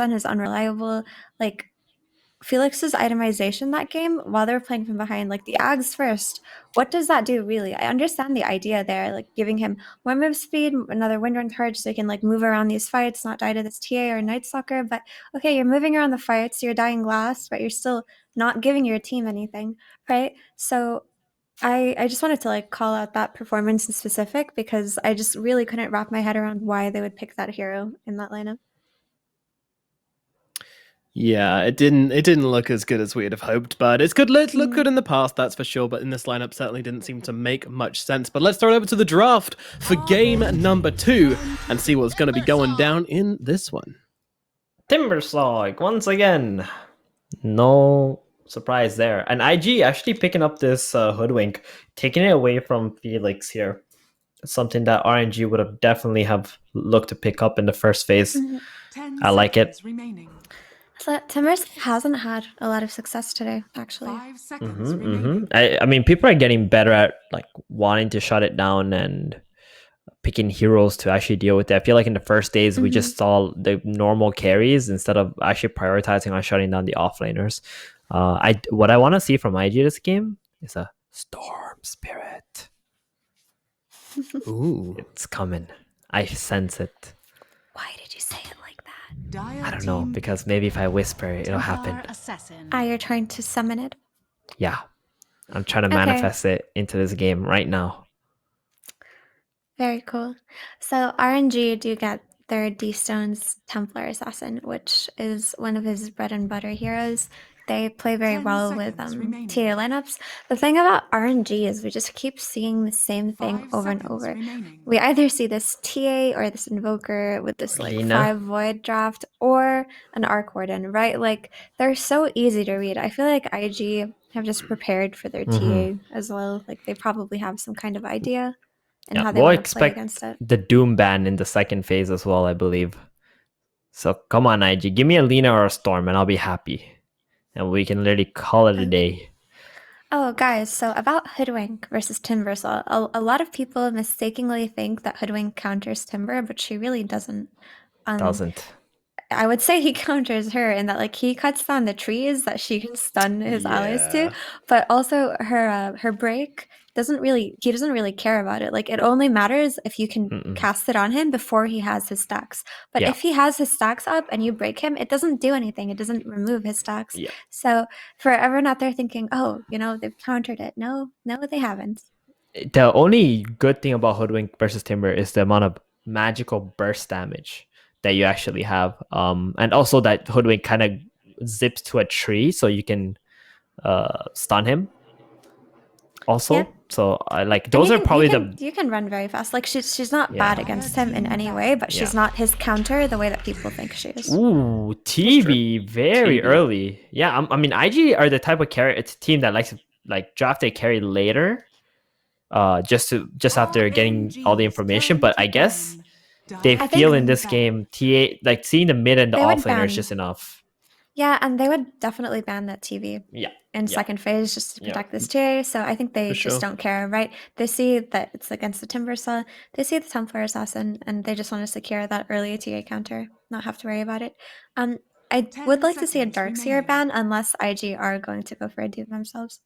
stun is unreliable. Like, Felix's itemization that game while they were playing from behind, like the Ags first, what does that do really? I understand the idea there, like giving him more move speed, another Windrun charge so he can like move around these fights, not die to this TA or Night Stalker, but okay, you're moving around the fights, you're dying last, but you're still not giving your team anything, right? So I just wanted to like call out that performance in specific because I just really couldn't wrap my head around why they would pick that hero in that lineup. Yeah, it didn't look as good as we'd have hoped, but it's good. It looked good in the past, that's for sure. But in this lineup, certainly didn't seem to make much sense. But let's throw it over to the draft for game number 2 and see what's going to be going down in this one. Timbersaw once again. No surprise there. And IG actually picking up this Hoodwink, taking it away from Felix here. Something that RNG would have definitely have looked to pick up in the first phase. I like it. So Timbers hasn't had a lot of success today, actually. 5 seconds remaining. I mean, people are getting better at like wanting to shut it down and picking heroes to actually deal with it. I feel like in the first days we just saw the normal carries instead of actually prioritizing on shutting down the offlaners. What I want to see from IG this game is a Storm Spirit. Ooh, It's coming. I sense it. Why did you say it like that? I don't know, because maybe if I whisper, it'll happen. You're trying to summon it? Yeah. I'm trying to manifest it into this game right now. Very cool. So RNG do get their D-Stones Templar Assassin, which is one of his bread and butter heroes. They play very 10 well with seconds remaining. TA lineups. The thing about RNG is we just keep seeing the same thing 5 over and seconds over. remaining. We either see this TA or this Invoker with this like Lina. 5 Void draft or an Arc Warden, right? Like they're so easy to read. I feel like IG have just prepared for their TA as well. Like they probably have some kind of idea and how they we'll want to play against expect it. the Doom ban in the second phase as well, I believe. So come on, IG. Give me a Lina or a Storm and I'll be happy. And we can literally call it a day. Oh, guys, so about Hoodwink versus Timbersaw, a lot of people mistakenly think that Hoodwink counters Timber, but she really doesn't. Doesn't. I would say he counters her in that, like, he cuts down the trees that she can stun his allies to, Yeah. but also her break he doesn't really care about it. Like, it only matters if you can cast it on him before he has his stacks. But Yeah. if he has his stacks up and you break him, it doesn't do anything. It doesn't remove his stacks. Yeah. So for everyone out there thinking, oh, they've countered it. No, they haven't. The only good thing about Hoodwink versus Timber is the amount of magical burst damage that you actually have. And also that Hoodwink kind of zips to a tree so you can stun him. Also, Yeah. so I like And those you are can- probably you can, you can run very fast. Like she's not Yeah. bad against him in any way, but she's Yeah. not his counter the way that people think she is. Ooh, TV very TV. early. Yeah, I mean IG are the type of carry. It's a team that likes to like draft a carry later, just after getting all the information. But I guess they I feel think- in this game, TA like seeing the mid and the They would offlaner is ban- just enough. Yeah, and they would definitely ban that TV Yeah, in yeah. second phase just to Yeah. protect this TA. So I think they For just sure. don't care, right? They see that it's against the Timbersaw, they see the Templar Assassin, and they just want to secure that early TA counter, not have to worry about it. I 10 would like to see a seconds Darkseer remaining. ban unless IG are going to go for a Doom themselves.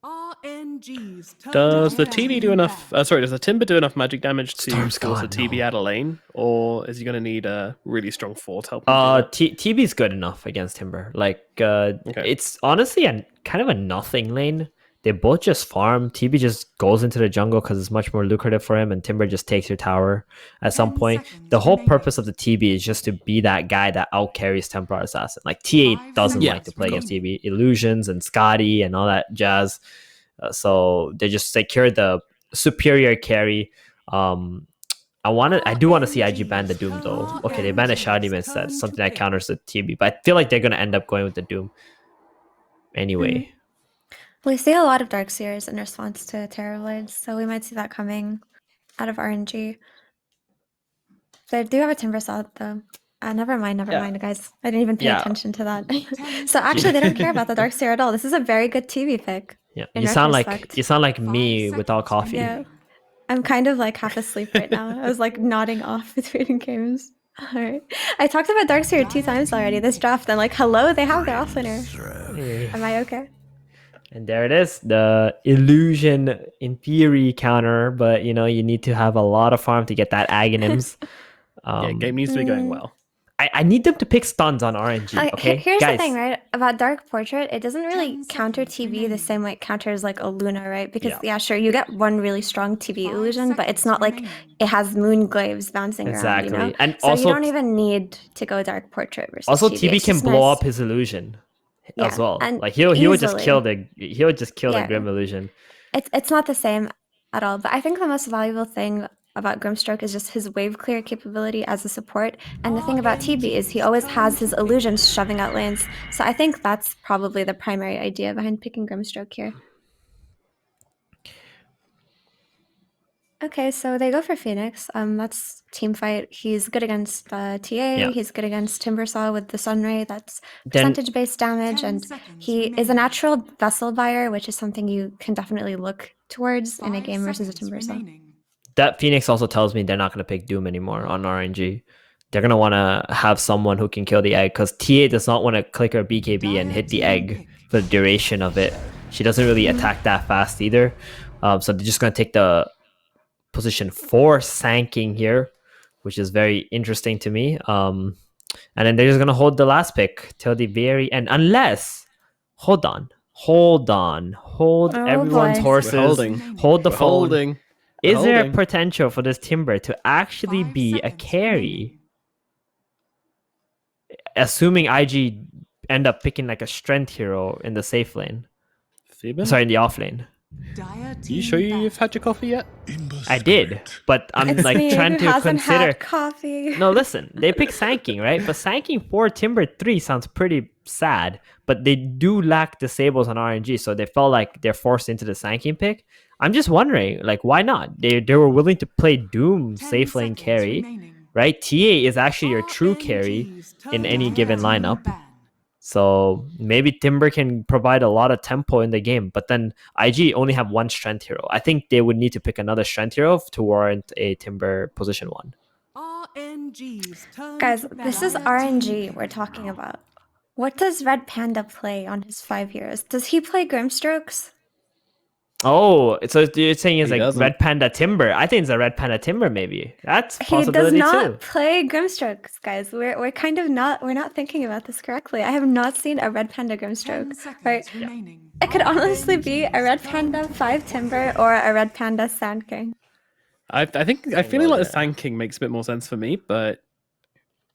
RNG's turn Does the has TV been do enough? banned. Does the Timber do enough magic damage to Storm's force a gone, TB no. out of lane, or is he going to need a really strong fort help? him do that? TB is good enough against Timber. Like, it's honestly a kind of a nothing lane. They both just farm. TB just goes into the jungle because it's much more lucrative for him, and Timber just takes your tower at some 10 point. seconds The whole remaining. purpose of the TB is just to be that guy that out carries Templar Assassin. Like TA 5 doesn't seconds like to play against remaining. TB. Illusions and Scotty and all that jazz. So they just secure the superior carry. I do want to see IG ban the Doom though. Okay, they banned a Shadow Demon instead, something that counters the TB. But I feel like they're gonna end up going with the Doom anyway. We see a lot of Darkseers in response to Terrorblades, so we might see that coming out of RNG. They do have a Timbersaw though. Never mind, guys. I didn't even pay Yeah. attention to that. So actually, they don't care about the Darkseer at all. This is a very good TV pick. Yeah, In you sound retrospect. like 5 me without seconds coffee. Yeah. I'm kind of like half asleep right now. I was like nodding off between games. Alright. I talked about Darkseer 2 times already this draft, and like, hello, they have their offlaner. Am I okay? And there it is, the illusion in theory counter, but you know, you need to have a lot of farm to get that Aghanims. Yeah, game needs to be going well. I need them to pick stuns on RNG, okay? Here's Guys, the thing, right? About Dark Portrait, it doesn't really 10 counter seconds TV the remaining. same way it counters like a Luna, right? Because Yeah. yeah, sure, you get one really strong TV 5 illusion, but it's seconds not like remaining. it has moon glaives bouncing around, you know? exactly. And So also, you don't even need to go Dark Portrait versus also TV. TV It's can just blow nice. up his illusion as Yeah, well. and Like he would just kill easily. the Yeah. Grim illusion. It's not the same at all, but I think the most valuable thing about Grimstroke is just his wave clear capability as a support. And the thing about TB is he always has his illusions shoving out lanes. So I think that's probably the primary idea behind picking Grimstroke here. Okay, so they go for Phoenix. That's team fight. He's good against TA. Yeah. He's good against Timbersaw with the Sunray. That's Then percentage-based damage, 10 and seconds he is a remaining. natural vessel buyer, which is something you can definitely look towards in a 5 game versus a seconds Timbersaw. remaining. that Phoenix also tells me they're not going to pick Doom anymore on RNG. They're going to want to have someone who can kill the egg because TA does not want to click her BKB and hit the egg for the duration of it. She doesn't really attack that fast either. So they're just going to take the position 4 Sanking here, which is very interesting to me. And then they're just going to hold the last pick till the very end. Unless, hold on. Hold Oh, everyone's boy. horses. We're holding. Hold the We're phone. holding. We're Is there a holding. potential for this Timber to actually 5 be a seconds carry? remaining. Assuming IG end up picking like a strength hero in the safe lane. Phoebe? Sorry, in the off lane. Dire You team sure you've back. had your coffee yet? I did, but I'm It's like me trying who to hasn't consider. had coffee. No, listen, they pick Sanking, right? But Sanking 4, Timber 3 sounds pretty sad, but they do lack disables on RNG, so they felt like they're forced into the Sanking pick. I'm just wondering, like, why not? They were willing to play Doom 10 safe lane seconds carry, remaining. right? TA is actually your true carry RNG's in turn any to given team lineup. ban. So maybe Timber can provide a lot of tempo in the game, but then IG only have one strength hero. I think they would need to pick another strength hero to warrant a Timber position 1. RNG's turn Guys, to ban. this is Dire team RNG pick. we're talking about. What does Red Panda play on his 5 heroes? Does he play Grimstrokes? Oh, so you're saying it's He like doesn't. Red Panda Timber? I think it's a Red Panda Timber, maybe. That's a He does possibility not too. play Grimstrokes, guys. We're kind of not thinking about this correctly. I have not seen a Red Panda 10 Grimstroke. seconds Right? remaining. It could honestly be a Red RNG's Panda turn to 5 Timber or a Red Panda Sand King. I think I I'll feeling go like the there. Sand King makes a bit more sense for me, but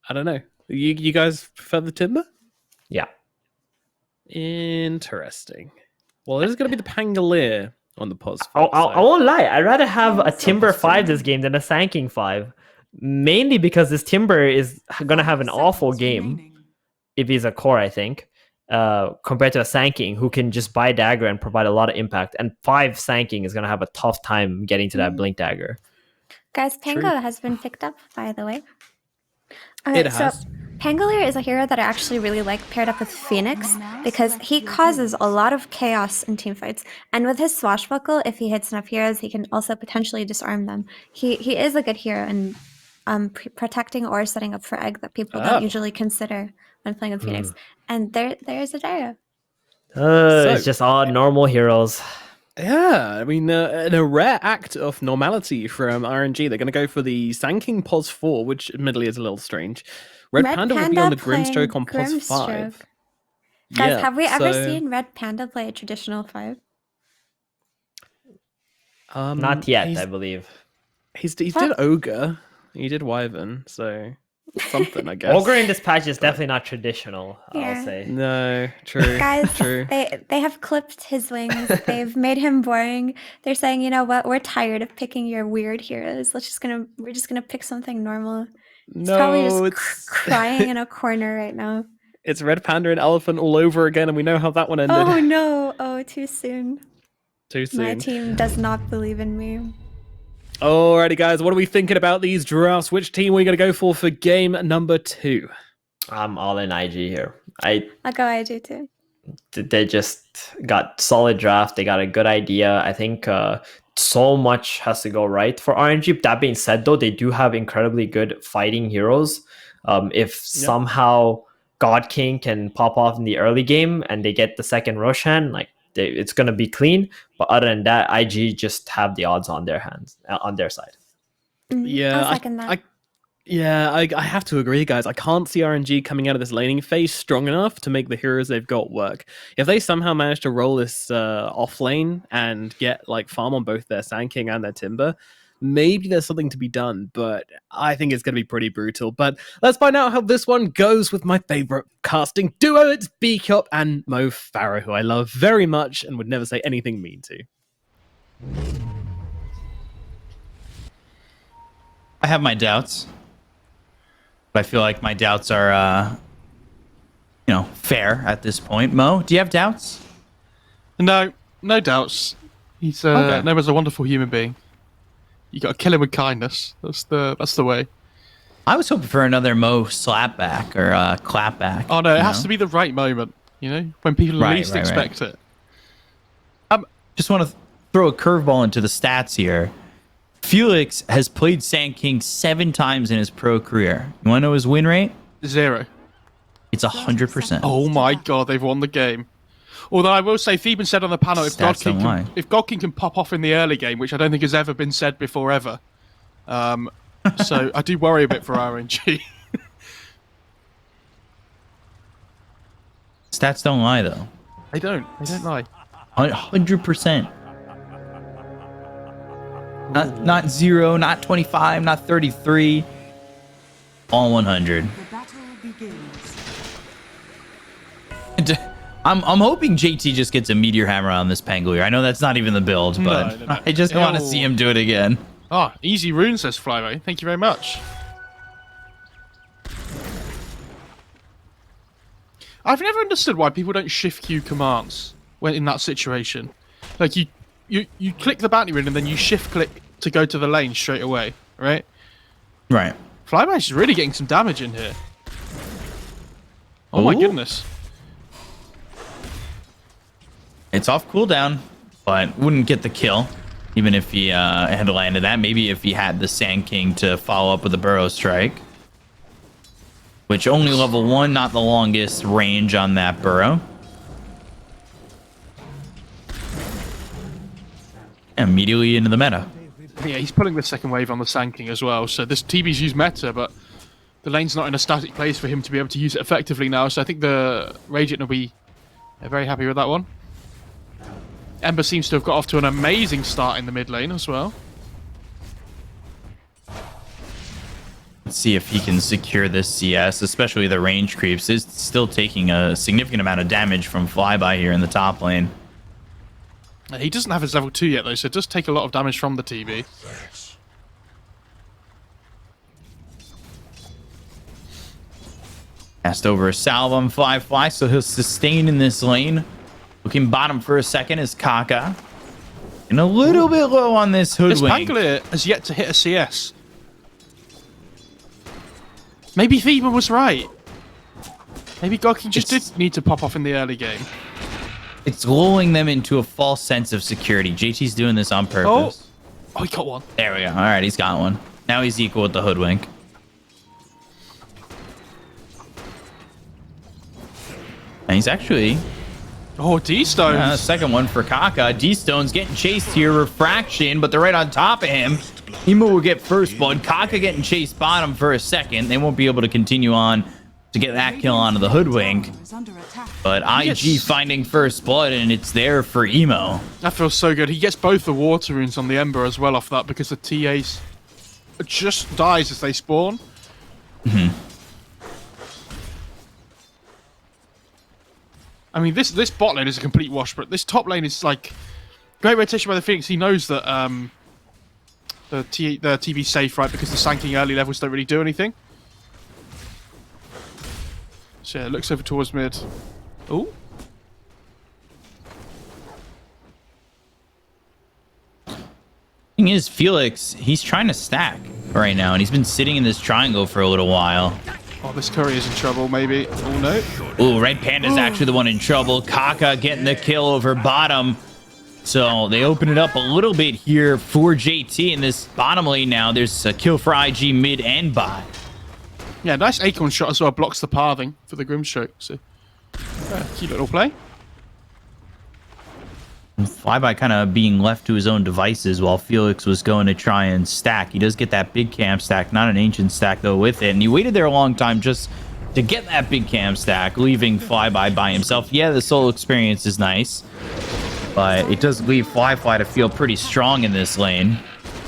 I don't know. You guys prefer the Timber? Yeah. Interesting. Well, it is going to be the Pangolier on the pos. I won't lie. I'd rather have 10 a Timber seconds 5 this remaining. game than a Sanking 5. Mainly because this Timber is going to have an 5 awful seconds game remaining. if he's a core, I think, compared to a Sanking who can just buy dagger and provide a lot of impact. And 5 Sanking is going to have a tough time getting to that blink dagger. Guys, True. Pango has been picked up, by the way. It So has. Pangolier is a hero that I actually really like paired up with Phoenix because he causes a lot of chaos in teamfights. And with his Swashbuckle, if he hits enough heroes, he can also potentially disarm them. He is a good hero in protecting or setting up for egg that people Oh. don't usually consider when playing with Phoenix. And there's a Gyro. It's just all normal heroes. Yeah, I mean, in a rare act of normality from RNG, they're going to go for the Sand King pos 4, which admittedly is a little strange. Red Panda will be on the playing Grimstroke on pos 5. Grimstroke. Guys, Yeah, have we ever so, seen Red Panda play a traditional 5? Not yet, he's- I believe. He did Ogre, he did Wyvern, so something, I guess. Ogre in this patch is definitely not traditional, Yeah. I'll say. No, true. Guys, true. they have clipped his wings. They've made him boring. They're saying, you know what? We're tired of picking your weird heroes. We're just gonna pick something normal. He's probably No, just it's crying in a corner right now. it's Red Panda and Elephant all over again, and we know how that one ended. Oh no! Oh, too soon. Too My soon. team does not believe in me. Alrighty, guys, what are we thinking about these drafts? Which team are we going to go for game number 2? I'm all in IG here. I'll go IG too. They just got solid draft. They got a good idea. I think so much has to go right for RNG. That being said, though, they do have incredibly good fighting heroes. If somehow God King can pop off in the early game and they get the second Roshan, like it's gonna be clean. But other than that, IG just have the odds on their hands, on their side. Yeah, I'll second that. I have to agree, guys. I can't see RNG coming out of this laning phase strong enough to make the heroes they've got work. If they somehow manage to roll this off lane and get like farm on both their Sand King and their Timber, maybe there's something to be done, but I think it's going to be pretty brutal. But let's find out how this one goes with my favorite casting duo. It's B-Cup and Mo Farah, who I love very much and would never say anything mean to. I have my doubts, but I feel like my doubts are, fair at this point. Mo, do you have doubts? No doubts. He's Okay. Noah's a wonderful human being. You got to kill him with kindness. That's the way. I was hoping for another Mo slapback or clapback. Oh no, it has to be the right moment. When people least Right. expect it. Just want to throw a curveball into the stats here. Felix has played Sand King 7 times in his pro career. You want to know his win rate? 0. It's 100%. Oh my god, they've won the game. Although I will say, Theben said on the panel, if Stats don't lie. God King can pop off in the early game, which I don't think has ever been said before ever. So I do worry a bit for RNG. Stats don't lie, though. They don't lie. 100%. Not 0, not 25, not 33. All 100. The battle begins. I'm hoping JT just gets a meteor hammer on this Pangolier. I know that's not even the build, but No. I just want to see him do it again. Ah, easy rune, says Flyway. Thank you very much. I've never understood why people don't shift Q commands when in that situation. Like you click the bounty rune and then you shift click to go to the lane straight away, right? Right. Flybash is really getting some damage in here. Oh my Ooh. goodness. It's off cooldown, but wouldn't get the kill, even if he had landed that. Maybe if he had the Sand King to follow up with a Burrow Strike. Which only level 1, not the longest range on that Burrow. Immediately into the meta. Yeah, he's pulling the second wave on the Sand King as well. So this TB's used meta, but the lane's not in a static place for him to be able to use it effectively now. So I think the Radiant will be very happy with that one. Ember seems to have got off to an amazing start in the mid lane as well. Let's see if he can secure this CS, especially the range creeps. Is still taking a significant amount of damage from Flyby here in the top lane. He doesn't have his level 2 yet though, so it does take a lot of damage from the TB. Cast over a salve on Fly, so he'll sustain in this lane. Looking bottom for a second is Kaka. And a little bit low on this This Hoodwink. Pangolier has yet to hit a CS. Maybe Theben was right. Maybe Gokking just did need to pop off in the early game. It's lulling them into a false sense of security. JT's doing this on purpose. Oh, he got one. There we go. All right, he's got one. Now he's equal with the Hoodwink. And he's actually... Oh, D-Stones. second one for Kaka. D-Stone's getting chased here. Refraction, but they're right on top of him. Emo will get first blood. Kaka getting chased bottom for a second. They won't be able to continue on to get that kill onto the Hoodwink. Is under attack. But IG finding first blood, and it's there for Emo. That feels so good. He gets both the water runes on the Ember as well off that because the TAs just dies as they spawn. I mean, this bot lane is a complete wash, but this top lane is like great rotation by the Phoenix. He knows that the TV's safe, right? Because the Sand King early levels don't really do anything. So yeah, it looks over towards mid. Ooh. Thing is, Felix, he's trying to stack right now, and he's been sitting in this triangle for a little while. Oh, this Courier's in trouble, maybe. Oh, no. Ooh, Red Panda's actually the one in trouble. Kaka getting the kill over bottom. So they open it up a little bit here for JT in this bottom lane now. There's a kill for IG mid and bot. Yeah, nice Acorn shot as well. Blocks the pathing for the Grimstroke. So, cute little play. Flyby kind of being left to his own devices while Felix was going to try and stack. He does get that big cam stack, not an ancient stack though with it. And he waited there a long time just to get that big cam stack, leaving Flyby by himself. Yeah, the solo experience is nice, but it does leave Fly to feel pretty strong in this lane.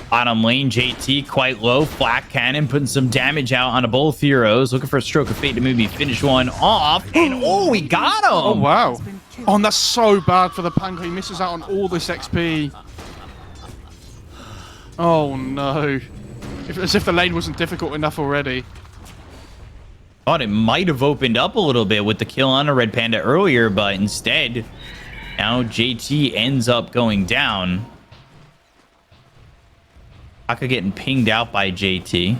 Bottom lane, JT quite low. Flak Cannon putting some damage out onto both heroes. Looking for a Stroke of Fate to maybe finish one off. And oh, we got him! Oh, wow. Oh, and that's so bad for the Pango. He misses out on all this XP. Oh, no. As if the lane wasn't difficult enough already. Thought it might have opened up a little bit with the kill on a Red Panda earlier, but instead, now JT ends up going down. Aka getting pinged out by JT.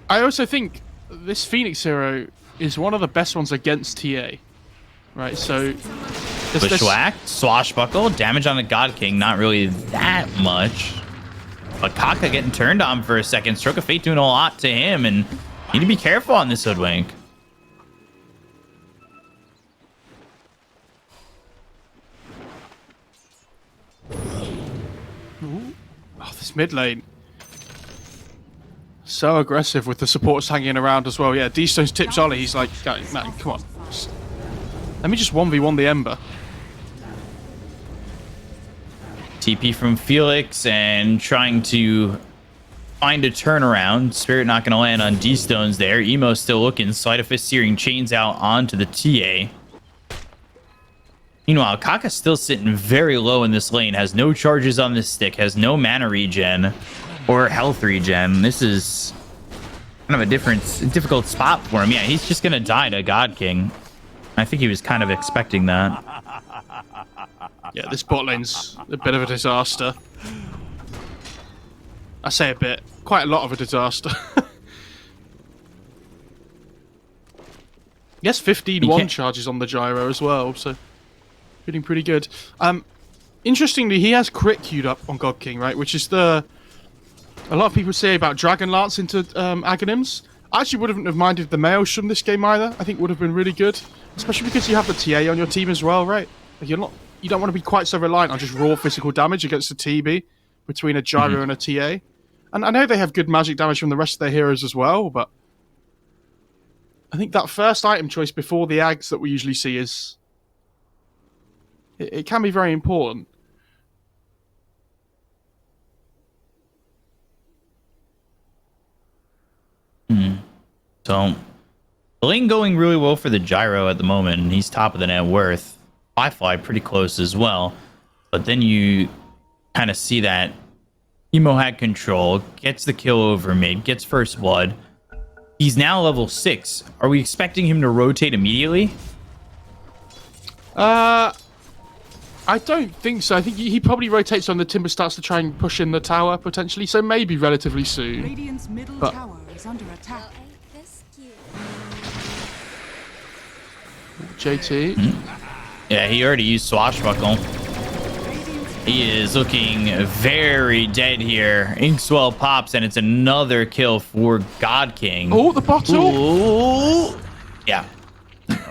I also think this Phoenix hero is one of the best ones against TA. Right, so... Bushwhack, Swashbuckle, damage on the God King, not really that much. But Kaka getting turned on for a second. Stroke of Fate doing a lot to him, and need to be careful on this Hoodwink. Oh, this mid lane. So aggressive with the supports hanging around as well. Yeah, D-Stone's tips Ollie. He's like, man, come on. Let me just 1v1 the Ember. TP from Felix and trying to find a turnaround. Spirit not going to land on D-Stones there. Emo still looking. Sleight of Fist searing chains out onto the TA. Meanwhile, Kaka's still sitting very low in this lane. Has no charges on this stick. Has no mana regen or health regen. This is kind of a difficult spot for him. Yeah, he's just going to die to God King. I think he was kind of expecting that. Yeah, this bot lane's a bit of a disaster. I say a bit. Quite a lot of a disaster. Yes, 15-1 charges on the gyro as well, so feeling pretty good. Interestingly, he has crit queued up on God King, right? Which is a lot of people say about Dragon Lance into Aghanims. I actually wouldn't have minded the Maelstrom this game either. I think would have been really good. Especially because you have the TA on your team as well, right? Like you don't want to be quite so reliant on just raw physical damage against a TB between a gyro and a TA. And I know they have good magic damage from the rest of their heroes as well, but I think that first item choice before the Ags that we usually see is... It can be very important. So, the lane going really well for the gyro at the moment, and he's top of the net worth. Fly pretty close as well. But then you kind of see that Emo had control, gets the kill over mid, gets first blood. He's now level 6. Are we expecting him to rotate immediately? I don't think so. I think he probably rotates when the Timber starts to try and push in the tower, potentially. So maybe relatively soon. Radiant's middle But- tower is under attack. JT. Yeah, he already used Swashbuckle. He is looking very dead here. Inkswell pops, and it's another kill for God King. Oh, the bottle! Ooh. Yeah.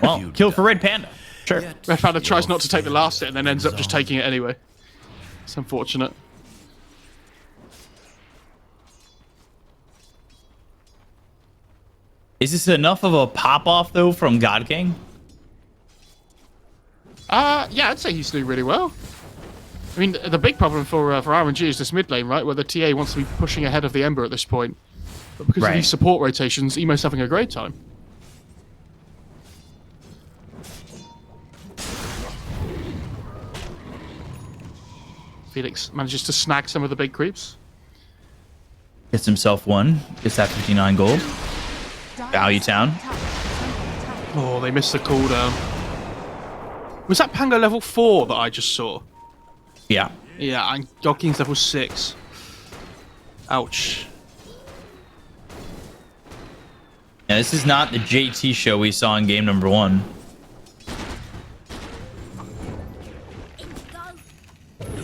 Well, kill for Red Panda. Sure. Red Panda tries not to take the last hit and then ends up just taking it anyway. It's unfortunate. Is this enough of a pop-off, though, from God King? Yeah, I'd say he's doing really well. I mean, the big problem for RNG is this mid lane, right? Where the TA wants to be pushing ahead of the Ember at this point. But because of these support rotations, Emo's having a great time. Felix manages to snag some of the big creeps. Gets himself one. Gets that 59 gold. Value Town. Oh, they missed the cooldown. Was that Pango level 4 that I just saw? Yeah. Yeah, and God King's level 6. Ouch. Yeah, this is not the JT show we saw in game number 1.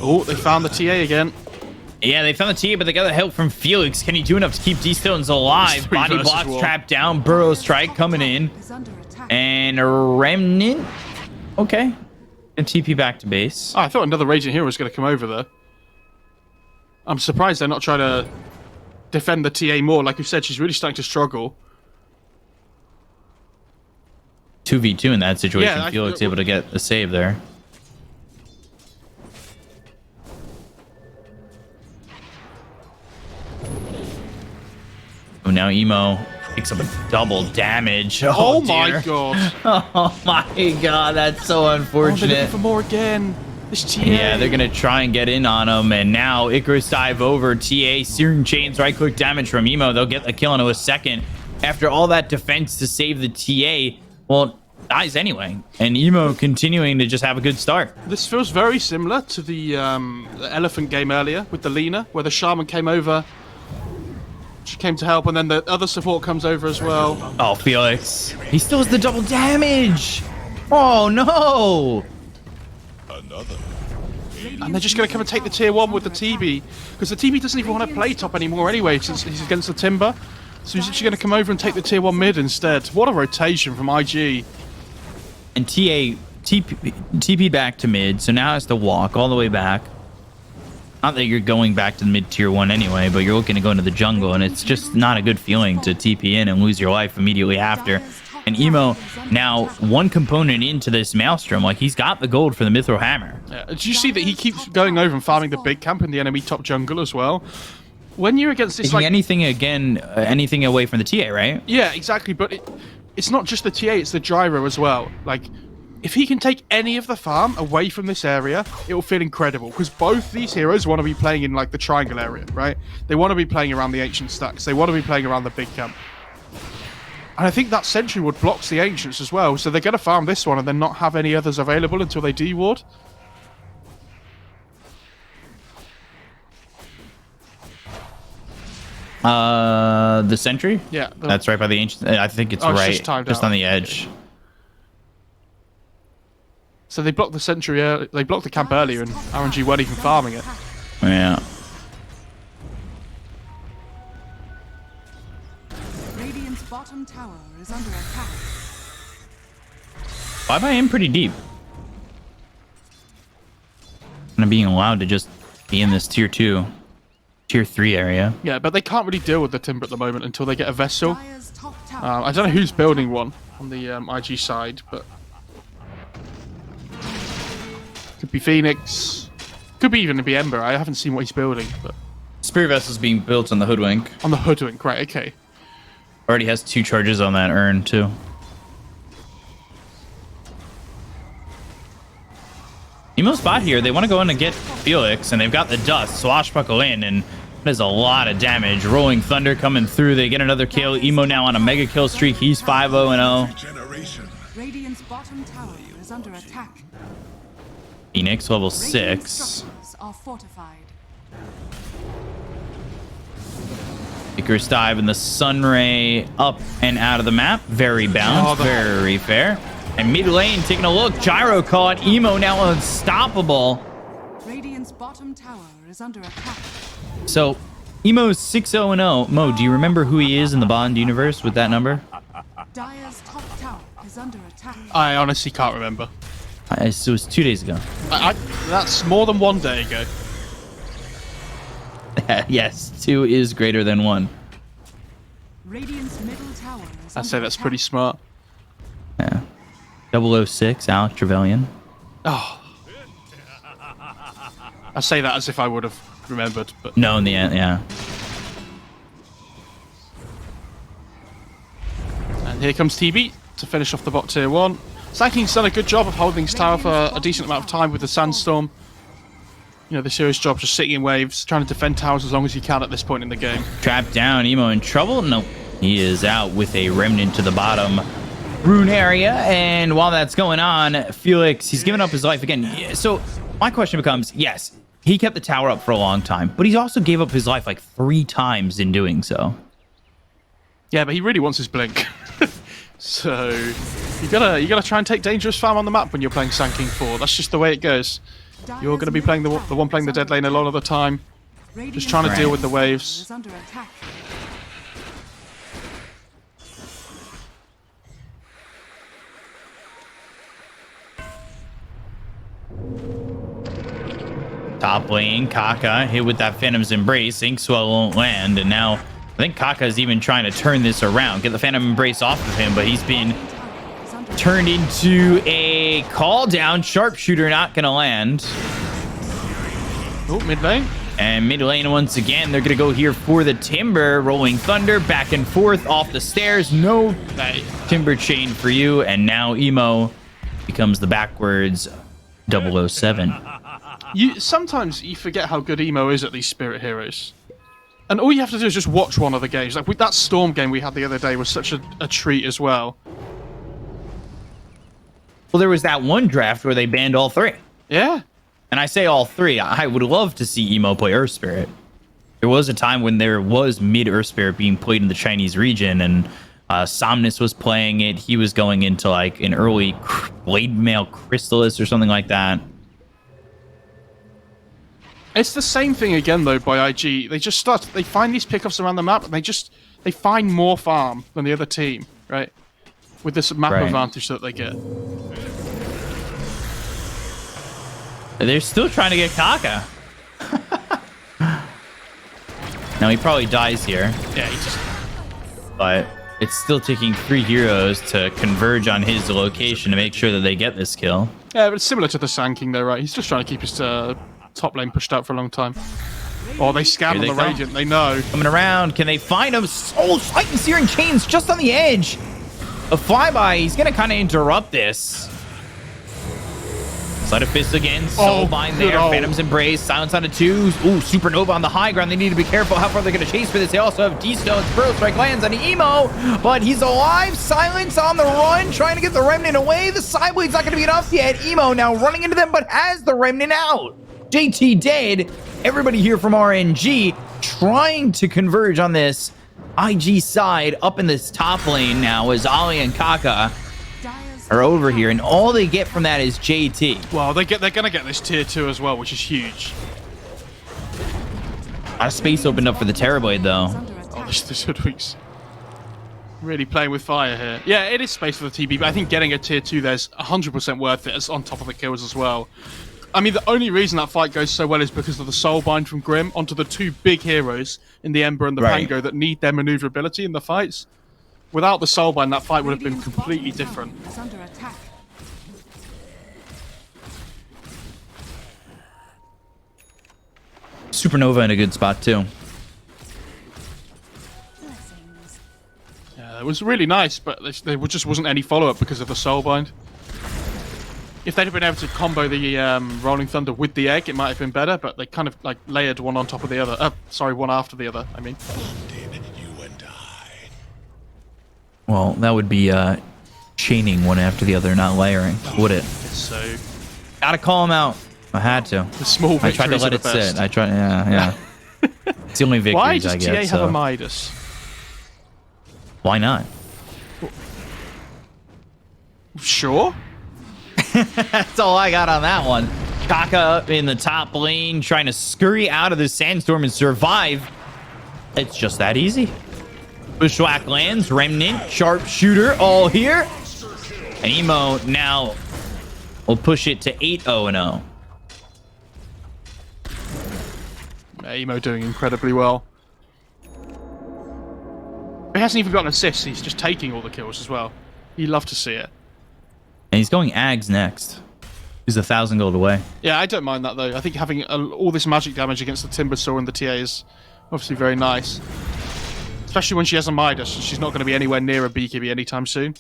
Oh, they found the TA again. Yeah, they found the TA, but they got the help from Felix. Can he do enough to keep D-Stones alive? Three Body versus blocks one. trapped down. Burrow strike coming in. Is under attack. And a Remnant. Okay. And TP back to base. Oh, I thought another Radiant Hero was going to come over there. I'm surprised they're not trying to defend the TA more. Like you said, she's really starting to struggle. 2v2 in that situation. Yeah, Felix able to get a save there. Oh, now Emo picks up a double damage. Oh, dear. my god. Oh my god, that's so Oh, they're unfortunate. looking for more again. This TA. Yeah, they're gonna try and get in on him, and now Icarus dive over. TA, Searing Chains, right click damage from Emo. They'll get the kill into a second. After all that defense to save the TA, well, dies anyway. And Emo continuing to just have a good start. This feels very similar to the Elephant game earlier with the Lina, where the Shaman came over. She came to help, and then the other support comes over as well. Oh, Felix. He still has the double damage. Oh, no. And they're just going to come and take the tier 1 with the TB. Because the TB doesn't even want to play top anymore anyway, since he's against the Timber. So he's actually going to come over and take the tier 1 mid instead. What a rotation from IG. And TP back to mid, so now has to walk all the way back. Not that you're going back to the mid tier 1 anyway, but you're looking to go into the jungle, and it's just not a good feeling to TP in and lose your life immediately after. And Emo now one component into this Maelstrom, like he's got the gold for the Mithril Hammer. Yeah. Did you see that he keeps going over and farming the big camp in the enemy top jungle as well? When you're against this, Taking like anything away from the TA, right? yeah, exactly. But it's not just the TA; it's the gyro as well. Like, if he can take any of the farm away from this area, it will feel incredible. Because both these heroes want to be playing in like the triangle area, right? They want to be playing around the ancient stacks. They want to be playing around the big camp. And I think that Sentry Ward blocks the ancients as well. So they're going to farm this one and then not have any others available until they deward. The sentry? Yeah. That's right by the ancient. I think it's Oh, it's right, just timed just out. on the edge. So they blocked the sentry. They blocked the camp earlier, and RNG weren't even farming it. Yeah. Radiant's bottom tower is under attack. 5 IM pretty deep. And being allowed to just be in this tier 2, tier 3 area. Yeah, but they can't really deal with the Timber at the moment until they get a vessel. Dire's top tower. I don't know who's building one on the IG side, but could be Phoenix, could be even be Ember. I haven't seen what he's building, but Spear Vessel's being built on the Hoodwink. on the Hoodwink, right? Okay. Already has 2 charges on that urn, too. Emo spot here, they want to go in and get Felix, and they've got the dust, swashbuckle in, and that is a lot of damage. Rolling Thunder coming through, they get another kill. Emo now on a mega kill streak, he's 5-0-0. Radiant's bottom tower is under attack. Phoenix, level Radiant 6. structures are fortified. Icarus dive and the Sunray up and out of the map. Very balanced, very fair. And mid lane taking a look. Gyro caught. Emo now unstoppable. Radiant's bottom tower is under attack. So, Emo's 6-0-0. Mo, do you remember who he is in the Bond universe with that number? Dire's top tower is under attack. I honestly can't remember. It was 2 days ago. That's more than one day ago. Yes, 2 is greater than 1. Radiant's middle tower is I'd say under that's attack. pretty smart. Yeah. 006, Alex Trevelyan. Oh. I say that as if I would have remembered, but No, in the end, yeah. and here comes TB to finish off the bot tier 1. Sanking's done a good job of holding his tower for a decent amount of time with the Sandstorm. You know, the serious job just sitting in waves, trying to defend towers as long as you can at this point in the game. Trapped down, Emo in trouble? No, he is out with a remnant to the bottom rune area. And while that's going on, Felix, he's given up his life again. So my question becomes, yes, he kept the tower up for a long time, but he also gave up his life like 3 times in doing so. Yeah, but he really wants his blink. So you gotta try and take dangerous farm on the map when you're playing Sand King 4. That's just the way it goes. You're going to be playing the one playing the dead lane a lot of the time. Just trying to deal with the waves. Is under attack. Top lane, Kaka hit with that Phantom's Embrace. Inkswell won't land, and now I think Kaka is even trying to turn this around, get the Phantom Embrace off of him, but he's been turned into a call down. Sharpshooter not going to land. Oh, mid lane. And mid lane once again, they're going to go here for the Timber. Rolling Thunder back and forth off the stairs. No Timber chain for you, and now Emo becomes the backwards 007. Sometimes you forget how good Emo is at these Spirit Heroes. And all you have to do is just watch one of the games. Like, that Storm game we had the other day was such a treat as well. Well, there was that one draft where they banned all three. Yeah. And I say all three. I would love to see Emo play Earth Spirit. There was a time when there was mid Earth Spirit being played in the Chinese region, and Somnus was playing it. He was going into like an early Blade Mail Crystallis or something like that. It's the same thing again though by IG. They find these pickoffs around the map, and they find more farm than the other team, right? With this map advantage that they get. They're still trying to get Kaka. Now he probably dies here. Yeah, he just... But it's still taking 3 heroes to converge on his location to make sure that they get this kill. Yeah, but it's similar to the Sand King though, right? He's just trying to keep his top lane pushed out for a long time. Oh, they scam on the Radiant, they know. Coming around, can they find him? Oh, Titan Searing Chains just on the edge. A flyby, he's gonna kind of interrupt this. Sleight of Fist again, Soulbind there, Phantom's Embrace, Silence on a 2. Ooh, Supernova on the high ground. They need to be careful how far they're gonna chase for this. They also have D-Stones, Burrow Strike lands on Emo, but he's alive. Silence on the run, trying to get the Remnant away. The Sideblade's not gonna be enough yet. Emo now running into them, but has the Remnant out. JT dead. Everybody here from RNG trying to converge on this IG side. Up in this top lane now is Ali and Kaka are over here, and all they get from that is JT. Well, they're gonna get this tier 2 as well, which is huge. A lot of space opened up for the Terrorblade though. Oh, this Hoodwinks really playing with fire here. Yeah, it is space for the TB, but I think getting a tier 2 there's 100% worth it. It's on top of the kills as well. I mean, the only reason that fight goes so well is because of the Soulbind from Grim onto the 2 big heroes in the Ember and the Pango that need their maneuverability in the fights. Without the Soulbind, that fight would have been completely different. Is under attack. Supernova in a good spot too. Yeah, it was really nice, but there just wasn't any follow-up because of the Soulbind. If they'd have been able to combo the Rolling Thunder with the egg, it might have been better, but they kind of like layered one on top of the other. Sorry, one after the other, I mean. Well, that would be chaining one after the other, not layering, would it? So, gotta call him out. I had to. The small I tried to let it sit. I tried. Yeah. It's the only victories I get. Why does TA have a Midas? Why not? Sure. That's all I got on that one. Kaka in the top lane, trying to scurry out of the sandstorm and survive. It's just that easy. Bushwhack lands, Remnant, Sharpshooter, all here. And Emo now will push it to 8-0-0. Emo doing incredibly well. He hasn't even got an assist, he's just taking all the kills as well. You love to see it. And he's going Ags next. He's 1,000 gold away. Yeah, I don't mind that though. I think having all this magic damage against the Timber Saw and the TA is obviously very nice. Especially when she has a Midas, she's not going to be anywhere near a BKB anytime soon.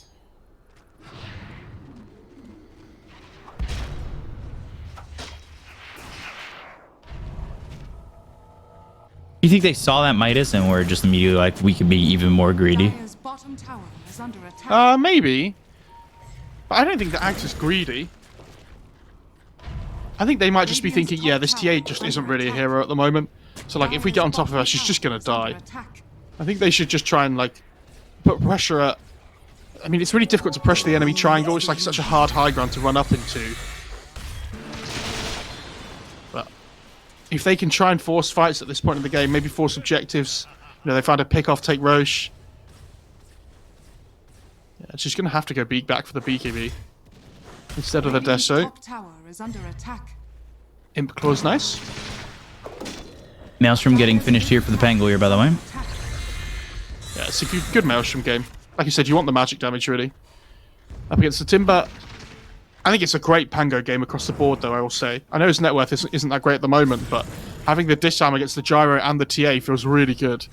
You think they saw that Midas and were just immediately like, we could be even more greedy? Dire's bottom tower is under attack. Maybe. But I don't think the Axe is greedy. I think they might just be thinking, yeah, this TA just isn't really a hero at the moment. So like, if we get on top of her, she's just going to die. I think they should just try and like put pressure at... I mean, it's really difficult to pressure the enemy triangle. It's like such a hard high ground to run up into. if they can try and force fights at this point in the game, maybe force objectives. You know, they find a pick off, take Roche. Yeah, it's just going to have to go back for the BKB instead of the Radiant's Deso. top tower is under attack. Imp Claw's nice. Maelstrom getting finished here for the Pangolier, by the way. Yeah, it's a good Maelstrom game. Like you said, you want the magic damage, really. Up against the Timber. I think it's a great Pango game across the board, though, I will say. I know his net worth isn't that great at the moment, but having the disarm against the Gyro and the TA feels really good.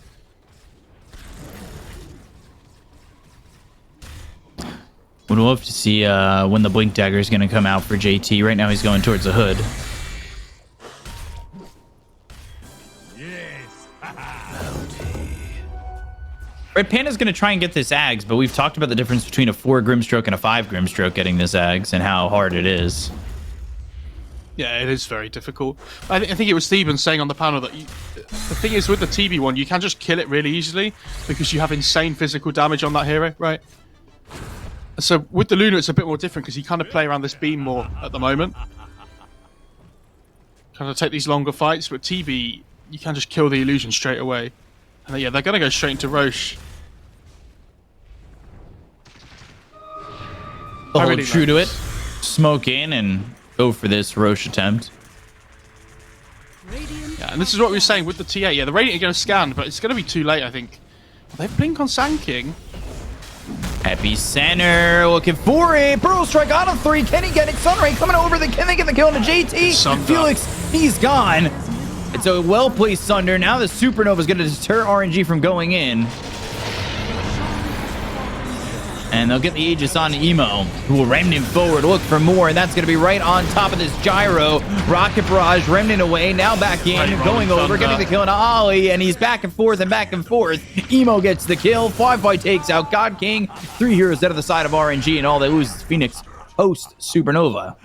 Would love to see when the Blink Dagger is going to come out for JT. Right now he's going towards the hood. Red Panda's going to try and get this Ags, but we've talked about the difference between a 4 Grimstroke and a 5 Grimstroke getting this Ags and how hard it is. Yeah, it is very difficult. I think it was Steven saying on the panel that the thing is with the TB one, you can just kill it really easily because you have insane physical damage on that hero, right? So with the Luna, it's a bit more different because you kind of play around this beam more at the moment. Kind of take these longer fights, but TB, you can just kill the illusion straight away. And yeah, they're going to go straight into Roche. Hold true to it. Smoke in and go for this Roche attempt. Yeah, and this is what we were saying with the TA. Yeah, the Radiant are going to scan, but it's going to be too late, I think. They blink on Sand King. Happy Center looking for it. Burrow strike out of 3. Can he get it? Sunray coming over. Can they get the kill on the JT? Sunder. Felix, he's gone. It's a well-placed Sunder. Now the Supernova is going to deter RNG from going in. And they'll get the Aegis on Emo, who will Remnant forward, look for more, and that's going to be right on top of this Gyro. Rocket Barrage, Remnant away, now back in, Right, going over, Thunder. getting the kill on Ollie, and he's back and forth and back and forth. Emo gets the kill, Fly takes out God King, 3 heroes out of the side of RNG, and all they lose is Phoenix post Supernova.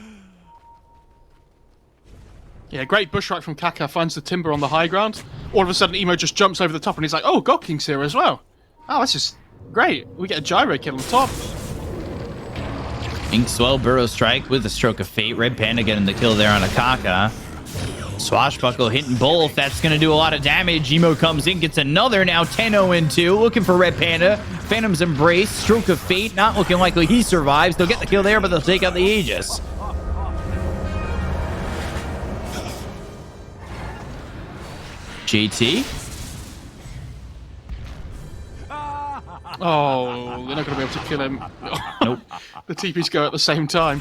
Yeah, great bushwhack from Kaka, finds the Timber on the high ground. All of a sudden, Emo just jumps over the top, and he's like, oh, God King's here as well. Oh, that's just great. We get a Gyro kill on top. Inkswell, Burrow Strike with the Stroke of Fate. Red Panda getting the kill there on Akaka. Swashbuckle hitting both. That's going to do a lot of damage. Emo comes in, gets another now 10-0-2. Looking for Red Panda. Phantom's Embrace. Stroke of Fate. Not looking likely he survives. They'll get the kill there, but they'll take out the Aegis. JT. Oh, they're not going to be able to kill him. Nope. The TPs go at the same time.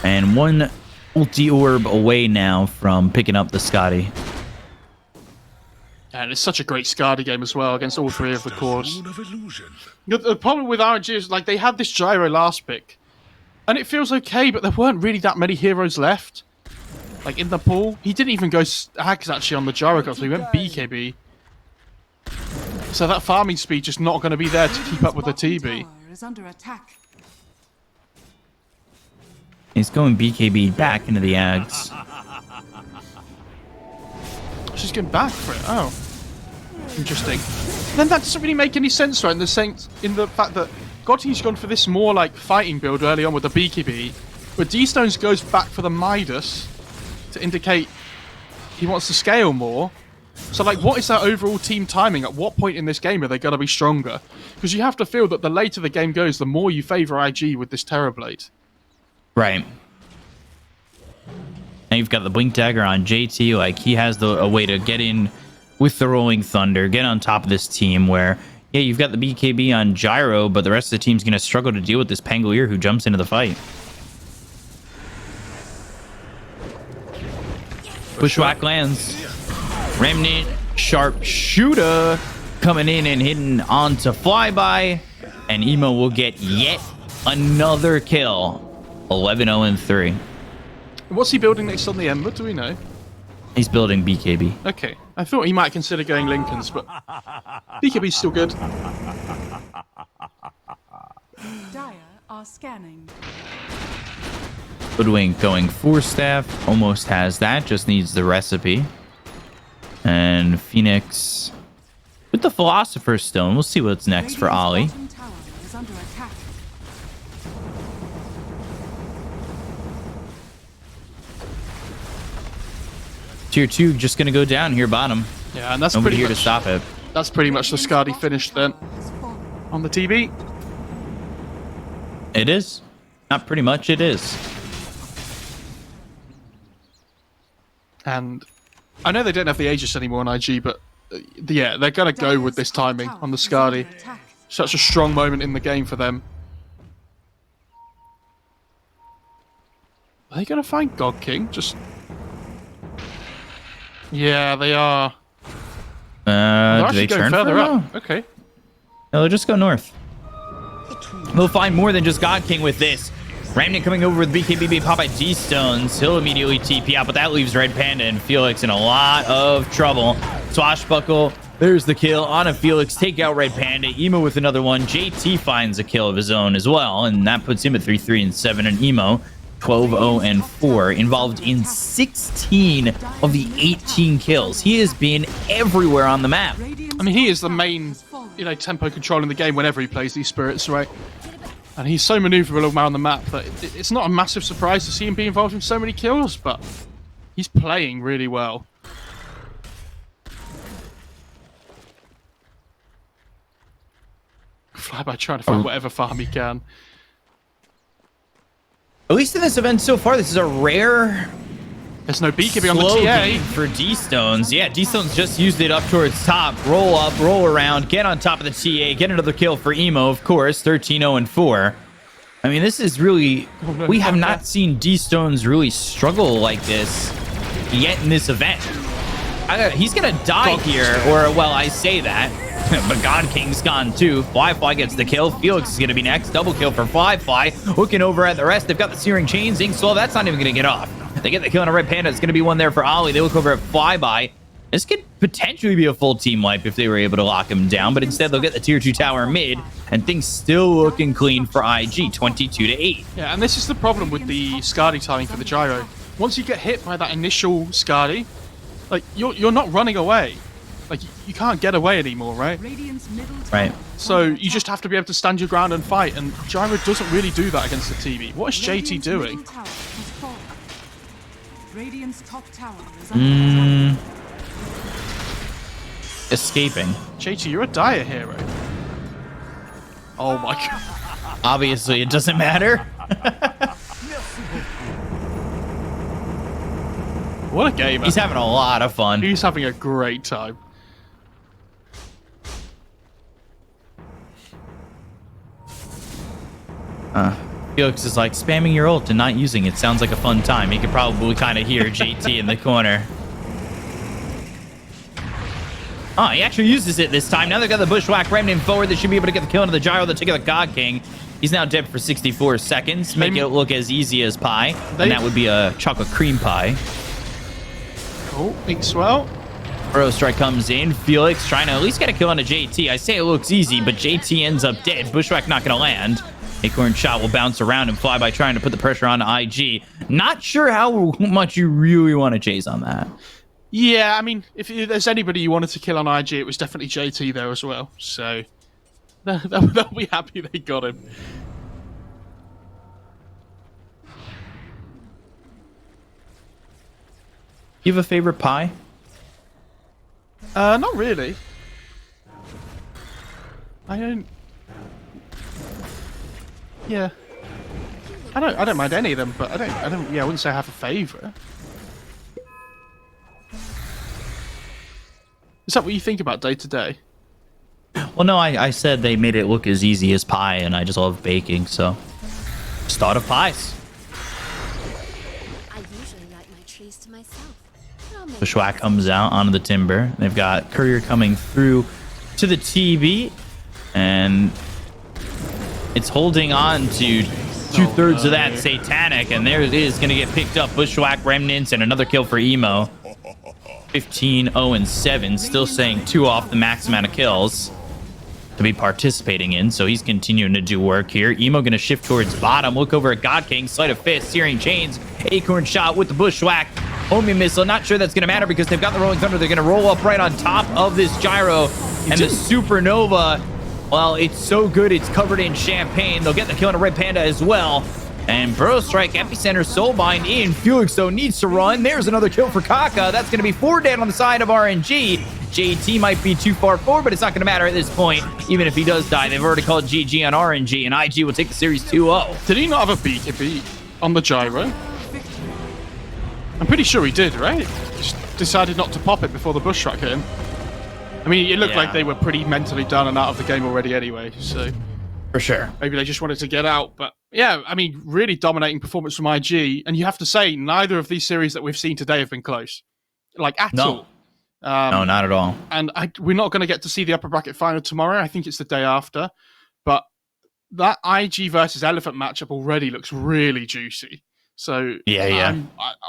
And one ulti orb away now from picking up the Scotty. And it's such a great Skadi game as well against all 3 of the cores. The problem with RNG is like they had this Gyro last pick. And it feels okay, but there weren't really that many heroes left. Like in the pool. He didn't even go Hags actually on the Gyro card, so he went BKB. So that farming speed just not going to be there to keep up with the TB. Tower is under attack. He's going BKB back into the Ags. She's going back for it. Oh. Interesting. Then that doesn't really make any sense, right? In the fact that Godty's gone for this more like fighting build early on with the BKB, but D-Stones goes back for the Midas to indicate he wants to scale more. So like, what is that overall team timing? At what point in this game are they going to be stronger? Because you have to feel that the later the game goes, the more you favour IG with this Terrorblade. Right. Now you've got the Blink Dagger on JT. Like, he has a way to get in with the Rolling Thunder, get on top of this team where, yeah, you've got the BKB on Gyro, but the rest of the team's going to struggle to deal with this Pangolier who jumps into the fight. Bushwhack lands. Remnant Sharpshooter coming in and hitting onto Flyby. And Emo will get yet another kill. 11-0-3. What's he building next on the Ember? Do we know? He's building BKB. Okay. I thought he might consider going Lincolns, but BKB's still good. Dire are scanning. Hoodwink going 4-staff. Almost has that. Just needs the recipe. And Phoenix with the Philosopher's Stone. We'll see what's next for Ollie. Radiant's bottom tower is under attack. Tier 2 just going to go down here bottom. Yeah, and that's Nobody pretty here much, to stop it. That's pretty much the Skadi finish then on the TV. It is. Not pretty much, it is. And I know they don't have the Aegis anymore on IG, but yeah, they're going to go with this timing on the Skadi. Such a strong moment in the game for them. Are they going to find God King? Just... Yeah, they are. They're Do actually they going turn further for up. Okay. No, they'll just go north. They'll find more than just God King with this. Remnant coming over with BKBB pop by D-Stones. He'll immediately TP out, but that leaves Red Panda and Felix in a lot of trouble. Swashbuckle, there's the kill on a Felix. Take out Red Panda. Emo with another one. JT finds a kill of his own as well, and that puts him at 3-3-7. And Emo 12-0-4, involved in 16 of the 18 kills. He has been everywhere on the map. I mean, he is the main, tempo control in the game whenever he plays these spirits, right? And he's so maneuverable around the map that it's not a massive surprise to see him be involved in so many kills, but he's playing really well. Flyby trying to find whatever farm he can. At least in this event so far, this is a rare There's no BKB on the slow TA. game for D-Stones. Yeah, D-Stones just used it up towards top. Roll up, roll around, get on top of the TA, get another kill for Emo, of course, 13-0-4. I mean, this is really... we have not seen D-Stones really struggle like this yet in this event. He's going to die here, or, well, I say that. But God King's gone too. Fly gets the kill. Felix is going to be next. Double kill for Fly. Looking over at the rest. They've got the Searing Chains. Inksoul, that's not even going to get off. They get the kill on a Red Panda. It's going to be one there for Ollie. They look over at Flyby. This could potentially be a full team wipe if they were able to lock him down, but instead they'll get the tier 2 tower mid, and things still looking clean for IG, 22-8. Yeah, and this is the problem with the Skadi timing for the gyro. Once you get hit by that initial Skadi, like, you're not running away. Like, you can't get away anymore, right? Right. So you just have to be able to stand your ground and fight, and gyro doesn't really do that against the TV. What is JT doing? Radiant's top tower is under attack. Escaping. JT, you're a dire hero. Oh my god. Obviously, it doesn't matter. What a gamer. He's having a lot of fun. He's having a great time. Felix is like, spamming your ult and not using it sounds like a fun time. You could probably kind of hear JT in the corner. Oh, he actually uses it this time. Now they've got the Bushwhack Remnant forward. They should be able to get the kill into the gyro. They'll take out the God King. He's now dead for 64 seconds. Make it look as easy as pie. And that would be a chocolate cream pie. Oh, big swell. Burrow Strike comes in. Felix trying to at least get a kill on a JT. I say it looks easy, but JT ends up dead. Bushwhack not going to land. Acorn shot will bounce around and fly by trying to put the pressure on IG. Not sure how much you really want to chase on that. Yeah, I mean, if there's anybody you wanted to kill on IG, it was definitely JT there as well. So they'll be happy they got him. You have a favorite pie? Not really. I don't. Yeah. I don't mind any of them, but I don't. Yeah, I wouldn't say I have a favorite. Is that what you think about day to day? Well, no, I said they made it look as easy as pie, and I just love baking, so just thought of pies. I usually like my trees to myself. Bushwhack comes out onto the timber. They've got Courier coming through to the TB, and it's holding on to two-thirds of that Satanic, and there it is, going to get picked up. Bushwhack Remnants and another kill for Emo. 15-0-7, still saying 2 off the max amount of kills to be participating in, so he's continuing to do work here. Emo going to shift towards bottom. Look over at God King. Sleight of Fist, Searing Chains. Acorn shot with the Bushwhack. Homing Missile. Not sure that's going to matter because they've got the Rolling Thunder. They're going to roll up right on top of this gyro. And the Supernova, well, it's so good it's covered in champagne. They'll get the kill on a Red Panda as well. And Burrow Strike, Epicenter, Soulbind in. Felix, though, needs to run. There's another kill for Kaka. That's going to be 4 dead on the side of RNG. JT might be too far forward, but it's not going to matter at this point. Even if he does die, they've already called GG on RNG, and IG will take the series 2-0. Did he not have a BKB on the gyro? I'm pretty sure he did, right? Just decided not to pop it before the bush track hit him. I mean, it looked like they were pretty mentally done and out of the game already anyway, so... For sure. Maybe they just wanted to get out, but yeah, I mean, really dominating performance from IG, and you have to say, neither of these series that we've seen today have been close. Like, at all. No, not at all. And we're not going to get to see the upper bracket final tomorrow. I think it's the day after. But that IG versus Elephant matchup already looks really juicy. So,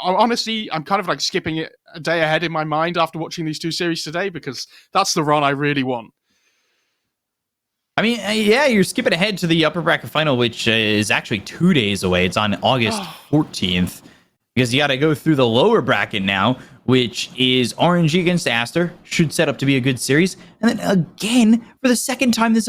honestly, I'm kind of like skipping it a day ahead in my mind after watching these two series today, because that's the run I really want. I mean, yeah, you're skipping ahead to the upper bracket final, which is actually 2 days away. It's on August 14th, because you got to go through the lower bracket now, which is RNG against Aster. Should set up to be a good series. And then again, for the second time this event,